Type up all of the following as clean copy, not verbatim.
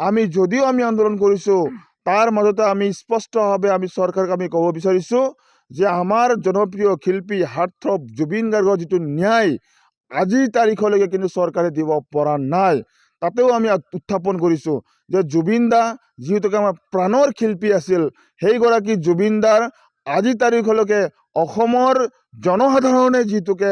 আমি যদিও আমি আন্দোলন কৰিছো তাৰ মাজতে আমি স্পষ্টভাৱে আমি চৰকাৰক আমি ক'ব বিচাৰিছো যে আমাৰ জনপ্ৰিয় শিল্পী হাৰ্টথ্ৰব জুবিন গাৰ্গৰ যিটো ন্যায় আজিৰ তাৰিখলৈকে কিন্তু চৰকাৰে দিব পৰা নাই। তাতেও আমি উত্থাপন কৰিছো যে জুবিন দা যিহেতুকে আমাৰ প্ৰাণৰ শিল্পী আছিল, সেইগৰাকী জুবিন দাৰ আজি তাৰিখলৈকে অসমৰ জনসাধাৰণে যিটোকে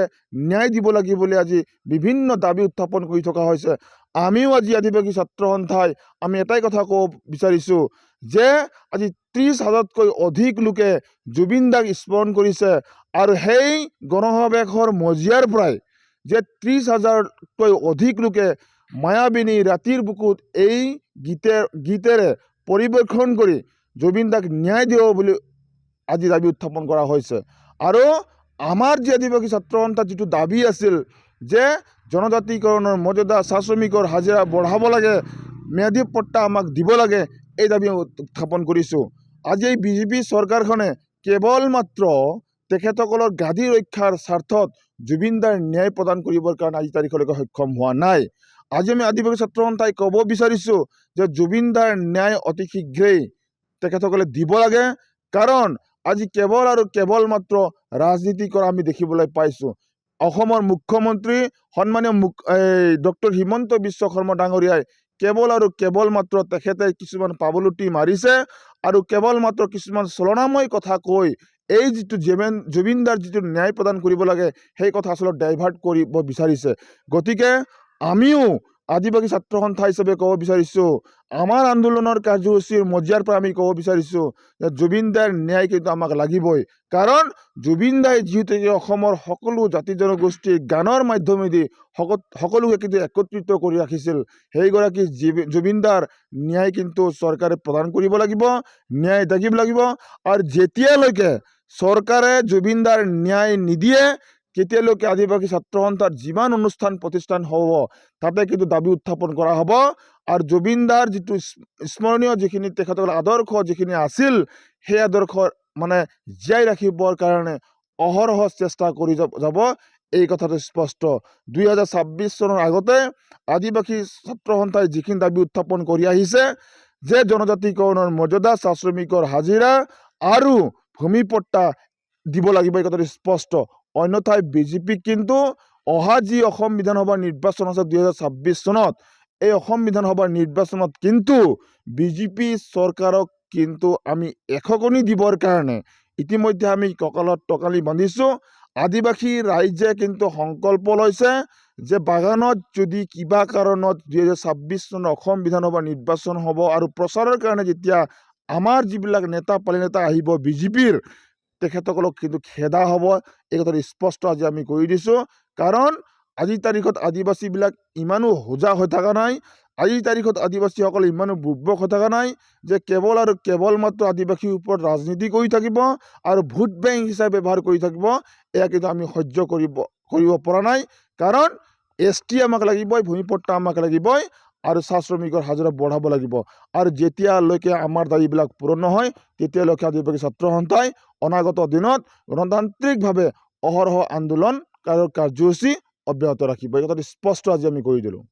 ন্যায় দিব লাগিব বুলি আজি বিভিন্ন দাবী উত্থাপন কৰি থকা হৈছে। আমিও আজি আদিবাসী ছাত্ৰ সন্থাই আমি এটাই কথা ক'ব বিচাৰিছো যে আজি 30,000তকৈ অধিক লোকে জুবিন দাক স্মৰণ কৰিছে আৰু সেই গণসমাৱেশৰ মজিয়াৰ পৰাই যে 30,000তকৈ অধিক লোকে মায়াবিনী ৰাতিৰ বুকুত এই গীতেৰে পৰিৱেশন কৰি জুবিন দাক ন্যায় দিব বুলি আজি দাবী উত্থাপন কৰা হৈছে। আৰু আমাৰ যে আদিবাসী ছাত্ৰ সন্থাৰ যিটো দাবী আছিল যে জনজাতিকৰণৰ মৰ্যাদা, চাহ শ্ৰমিকৰ হাজিৰা বঢ়াব লাগে, ম্যাদী পট্টা আমাক দিব লাগে, এই দাবী উত্থাপন কৰিছোঁ। আজি এই বিজেপি চৰকাৰখনে কেৱল মাত্ৰ তেখেতসকলৰ গাদী ৰক্ষাৰ স্বাৰ্থত জুবিন দাৰ ন্যায় প্ৰদান কৰিবৰ কাৰণে আজি তাৰিখলৈকে সক্ষম হোৱা নাই। আজি আমি আদিবাসী ছাত্ৰ সন্থাই ক'ব বিচাৰিছোঁ যে জুবিন দাৰ ন্যায় অতি শীঘ্ৰেই তেখেতসকলে দিব লাগে, কাৰণ আজি কেৱল আৰু কেৱল মাত্ৰ ৰাজনীতি কৰা আমি দেখিবলৈ পাইছোঁ। অসমৰ মুখ্যমন্ত্ৰী সন্মানীয় ডক্টৰ হিমন্ত বিশ্ব শৰ্মা ডাঙৰীয়াই কেৱল আৰু কেৱল মাত্ৰ তেখেতে কিছুমান পাবলুটি মাৰিছে আৰু কেৱল মাত্ৰ কিছুমান চলনাময় কথা কৈ এই যিটো জুবিন দাৰ যিটো ন্যায় প্ৰদান কৰিব লাগে সেই কথা আচলতে ডাইভাৰ্ট কৰিব বিচাৰিছে। গতিকে আমিও আদিবাসী ছাত্ৰ সন্থা হিচাপে ক'ব বিচাৰিছোঁ, আমাৰ আন্দোলনৰ কাৰ্যসূচীৰ মজিয়াৰ পৰা আমি ক'ব বিচাৰিছোঁ যে জুবিন দাৰ ন্যায় কিন্তু আমাক লাগিবই। কাৰণ জুবিন দাই যিহেতুকে অসমৰ সকলো জাতি জনগোষ্ঠীৰ গানৰ মাধ্যমেদি সকলোকে কিন্তু একত্ৰিত কৰি ৰাখিছিল, সেইগৰাকী জুবিন দাৰ ন্যায় কিন্তু চৰকাৰে প্ৰদান কৰিব লাগিব, ন্যায় থাকিব লাগিব। আৰু যেতিয়ালৈকে চৰকাৰে জুবিন দাৰ ন্যায় নিদিয়ে তেতিয়ালৈকে আদিবাসী ছাত্ৰ সন্থাৰ যিমান অনুষ্ঠান প্ৰতিষ্ঠান হ'ব তাতে কিন্তু দাবী উত্থাপন কৰা হ'ব। আৰু জুবিন দাৰ যিটো স্মৰণীয় যিখিনি তেখেতসকলৰ আদৰ্শ যিখিনি আছিল সেই আদৰ্শ মানে জীয়াই ৰাখিবৰ কাৰণে অহৰহ চেষ্টা কৰি যাব, এই কথাটো স্পষ্ট। 2026 চনৰ আগতে আদিবাসী ছাত্ৰ সন্থাই যিখিনি দাবী উত্থাপন কৰি আহিছে যে জনজাতিকৰণৰ মৰ্যাদা, চাহ শ্ৰমিকৰ হাজিৰা আৰু ভূমি পট্টা দিব লাগিব, এই কথাটো স্পষ্ট। অন্যথাই বিজেপিক কিন্তু অহা যি অসম বিধানসভাৰ নিৰ্বাচন আছে 2026 চনত, এই অসম বিধানসভাৰ নিৰ্বাচনত কিন্তু বিজেপি চৰকাৰক কিন্তু আমি এশকণি দিবৰ কাৰণে ইতিমধ্যে আমি কঁকালত টকালি বান্ধিছোঁ। আদিবাসী ৰাইজে কিন্তু সংকল্প লৈছে যে বাগানত যদি কিবা কাৰণত 2026 চনৰ অসম বিধানসভা নিৰ্বাচন হ'ব আৰু প্ৰচাৰৰ কাৰণে যেতিয়া আমাৰ যিবিলাক নেতা পালি নেতা আহিব বিজেপিৰ, তেখেতসকলক কিন্তু খেদা হ'ব, এই কথাটো স্পষ্ট আজি আমি কৰি দিছোঁ। কাৰণ আজিৰ তাৰিখত আদিবাসীবিলাক ইমানো হোজা হৈ থকা নাই, আজিৰ তাৰিখত আদিবাসীসকল ইমানো বুৰ্বক হৈ থকা নাই যে কেৱল আৰু কেৱল মাত্ৰ আদিবাসীৰ ওপৰত ৰাজনীতি কৰি থাকিব আৰু ভোট বেংক হিচাপে ব্যৱহাৰ কৰি থাকিব। এয়া কিন্তু আমি সহ্য কৰিব পৰা নাই। কাৰণ ST আমাক লাগিবই, ভূমিপট্টা আমাক লাগিবই আৰু চাহ শ্ৰমিকৰ হাজিৰা বঢ়াব লাগিব। আৰু যেতিয়ালৈকে আমাৰ দাবীবিলাক পূৰণ নহয় তেতিয়ালৈকে আদিবাসী ছাত্ৰ সন্থাই অনাগত দিনত গণতান্ত্ৰিকভাৱে অহৰহ আন্দোলন কাৰ্যসূচী অব্যাহত ৰাখিব, এই কথাটো স্পষ্ট আজি আমি কৰি দিলোঁ।